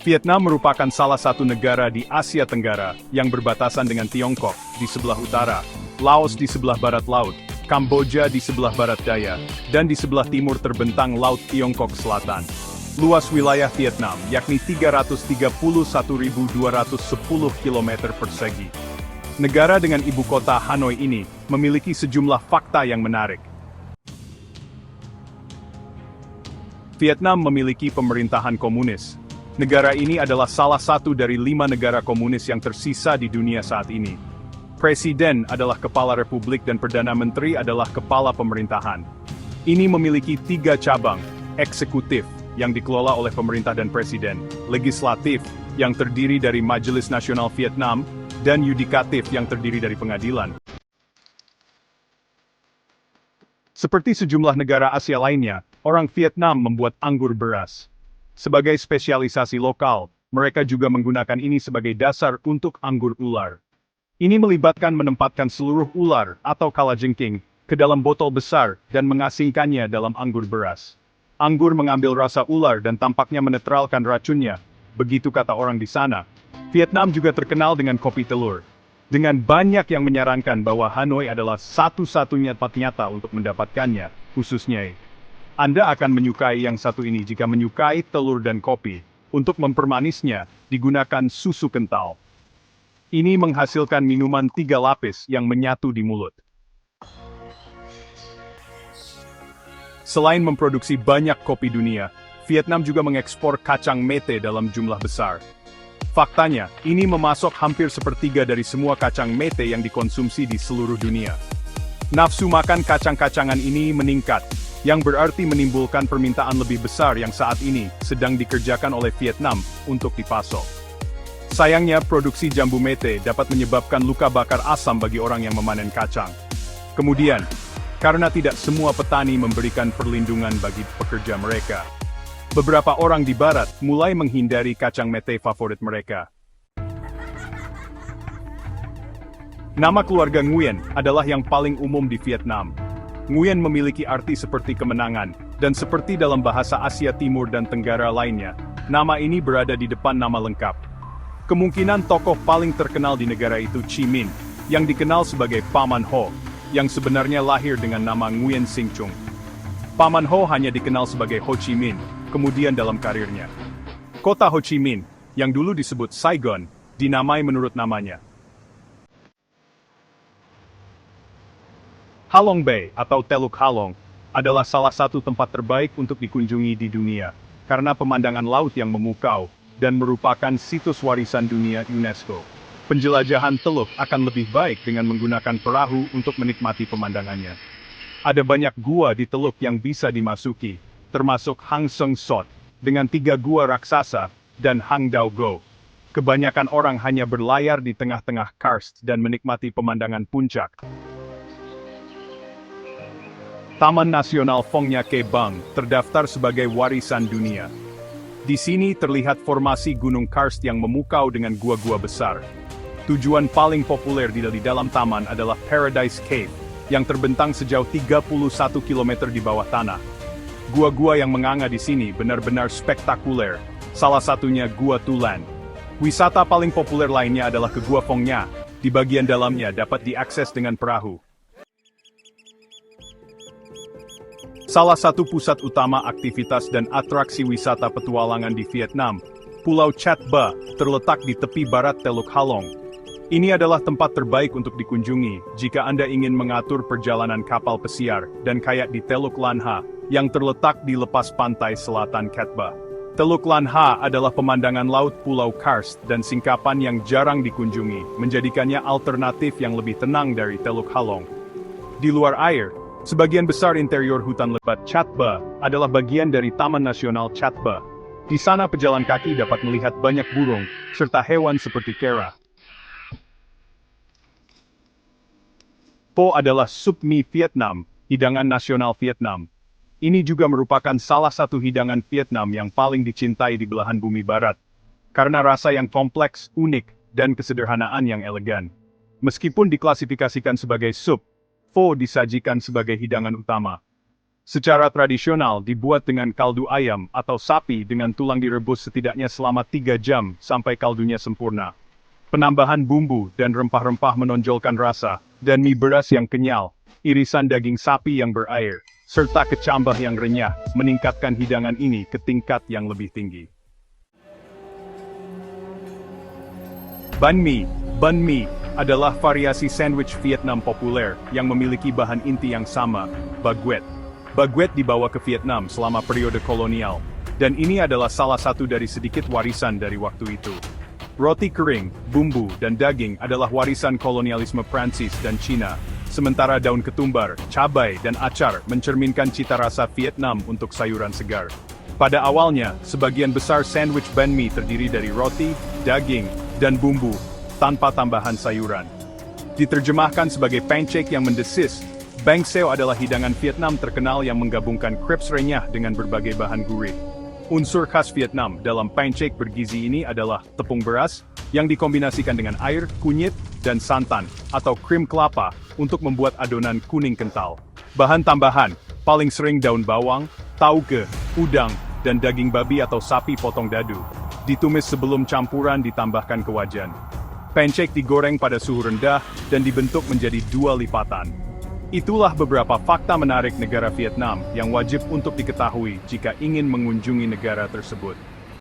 Vietnam merupakan salah satu negara di Asia Tenggara yang berbatasan dengan Tiongkok di sebelah utara, Laos di sebelah barat laut, Kamboja di sebelah barat daya, dan di sebelah timur terbentang Laut Tiongkok Selatan. Luas wilayah Vietnam yakni 331.210 km persegi. Negara dengan ibu kota Hanoi ini memiliki sejumlah fakta yang menarik. Vietnam memiliki pemerintahan komunis. Negara ini adalah salah satu dari 5 negara komunis yang tersisa di dunia saat ini. Presiden adalah kepala republik dan Perdana Menteri adalah kepala pemerintahan. Ini memiliki 3 cabang, eksekutif, yang dikelola oleh pemerintah dan presiden, legislatif, yang terdiri dari Majelis Nasional Vietnam, dan yudikatif yang terdiri dari pengadilan. Seperti sejumlah negara Asia lainnya, orang Vietnam membuat anggur beras. Sebagai spesialisasi lokal, mereka juga menggunakan ini sebagai dasar untuk anggur ular. Ini melibatkan menempatkan seluruh ular atau kalajengking ke dalam botol besar dan mengasingkannya dalam anggur beras. Anggur mengambil rasa ular dan tampaknya menetralkan racunnya, begitu kata orang di sana. Vietnam juga terkenal dengan kopi telur. Dengan banyak yang menyarankan bahwa Hanoi adalah satu-satunya tempat nyata untuk mendapatkannya, khususnya. Anda akan menyukai yang satu ini jika menyukai telur dan kopi. Untuk mempermanisnya, digunakan susu kental. Ini menghasilkan minuman 3 lapis yang menyatu di mulut. Selain memproduksi banyak kopi dunia, Vietnam juga mengekspor kacang mete dalam jumlah besar. Faktanya, ini memasok hampir sepertiga dari semua kacang mete yang dikonsumsi di seluruh dunia. Nafsu makan kacang-kacangan ini meningkat, yang berarti menimbulkan permintaan lebih besar yang saat ini sedang dikerjakan oleh Vietnam untuk dipasok. Sayangnya, produksi jambu mete dapat menyebabkan luka bakar asam bagi orang yang memanen kacang. Kemudian, karena tidak semua petani memberikan perlindungan bagi pekerja mereka, beberapa orang di barat mulai menghindari kacang mete favorit mereka. Nama keluarga Nguyen adalah yang paling umum di Vietnam. Nguyen memiliki arti seperti kemenangan, dan seperti dalam bahasa Asia Timur dan Tenggara lainnya, nama ini berada di depan nama lengkap. Kemungkinan tokoh paling terkenal di negara itu Chi Minh, yang dikenal sebagai Paman Ho, yang sebenarnya lahir dengan nama Nguyen Sinh Chung. Paman Ho hanya dikenal sebagai Ho Chi Minh, kemudian dalam karirnya. Kota Ho Chi Minh, yang dulu disebut Saigon, dinamai menurut namanya. Halong Bay atau Teluk Halong adalah salah satu tempat terbaik untuk dikunjungi di dunia, karena pemandangan laut yang memukau, dan merupakan situs warisan dunia UNESCO. Penjelajahan teluk akan lebih baik dengan menggunakan perahu untuk menikmati pemandangannya. Ada banyak gua di teluk yang bisa dimasuki, termasuk Hang Seng Sot, dengan 3 gua raksasa, dan Hang Dao Go. Kebanyakan orang hanya berlayar di tengah-tengah karst dan menikmati pemandangan puncak. Taman Nasional Phong Nha Ke Bang terdaftar sebagai warisan dunia. Di sini terlihat formasi gunung karst yang memukau dengan gua-gua besar. Tujuan paling populer di dalam taman adalah Paradise Cave, yang terbentang sejauh 31 km di bawah tanah. Gua-gua yang menganga di sini benar-benar spektakuler, salah satunya Gua Tulan. Wisata paling populer lainnya adalah ke Gua Phong Nha, di bagian dalamnya dapat diakses dengan perahu. Salah satu pusat utama aktivitas dan atraksi wisata petualangan di Vietnam, Pulau Chat Ba, terletak di tepi barat Teluk Halong. Ini adalah tempat terbaik untuk dikunjungi jika Anda ingin mengatur perjalanan kapal pesiar dan kayak di Teluk Lan Ha, yang terletak di lepas pantai selatan Cat Ba. Teluk Lan Ha adalah pemandangan laut Pulau Karst dan singkapan yang jarang dikunjungi, menjadikannya alternatif yang lebih tenang dari Teluk Halong. Di luar air, sebagian besar interior hutan lebat Chat Ba adalah bagian dari Taman Nasional Chat Ba. Di sana pejalan kaki dapat melihat banyak burung, serta hewan seperti kera. Po adalah sup mie Vietnam, hidangan nasional Vietnam. Ini juga merupakan salah satu hidangan Vietnam yang paling dicintai di belahan bumi barat, karena rasa yang kompleks, unik, dan kesederhanaan yang elegan. Meskipun diklasifikasikan sebagai sup, pho disajikan sebagai hidangan utama. Secara tradisional dibuat dengan kaldu ayam atau sapi dengan tulang direbus setidaknya selama 3 jam sampai kaldunya sempurna. Penambahan bumbu dan rempah-rempah menonjolkan rasa, dan mie beras yang kenyal, irisan daging sapi yang berair, serta kecambah yang renyah, meningkatkan hidangan ini ke tingkat yang lebih tinggi. Banh mi. Banh mi adalah variasi sandwich Vietnam populer yang memiliki bahan inti yang sama, baguette. Baguette dibawa ke Vietnam selama periode kolonial, dan ini adalah salah satu dari sedikit warisan dari waktu itu. Roti kering, bumbu, dan daging adalah warisan kolonialisme Prancis dan Cina, sementara daun ketumbar, cabai, dan acar mencerminkan cita rasa Vietnam untuk sayuran segar. Pada awalnya, sebagian besar sandwich banh mi terdiri dari roti, daging, dan bumbu, tanpa tambahan sayuran. Diterjemahkan sebagai pancake yang mendesis, banh xeo adalah hidangan Vietnam terkenal yang menggabungkan crepes renyah dengan berbagai bahan gurih. Unsur khas Vietnam dalam pancake bergizi ini adalah tepung beras, yang dikombinasikan dengan air, kunyit, dan santan, atau krim kelapa, untuk membuat adonan kuning kental. Bahan tambahan, paling sering daun bawang, tauge, udang, dan daging babi atau sapi potong dadu. Ditumis sebelum campuran ditambahkan ke wajan. Pancake digoreng pada suhu rendah dan dibentuk menjadi 2 lipatan. Itulah beberapa fakta menarik negara Vietnam yang wajib untuk diketahui jika ingin mengunjungi negara tersebut.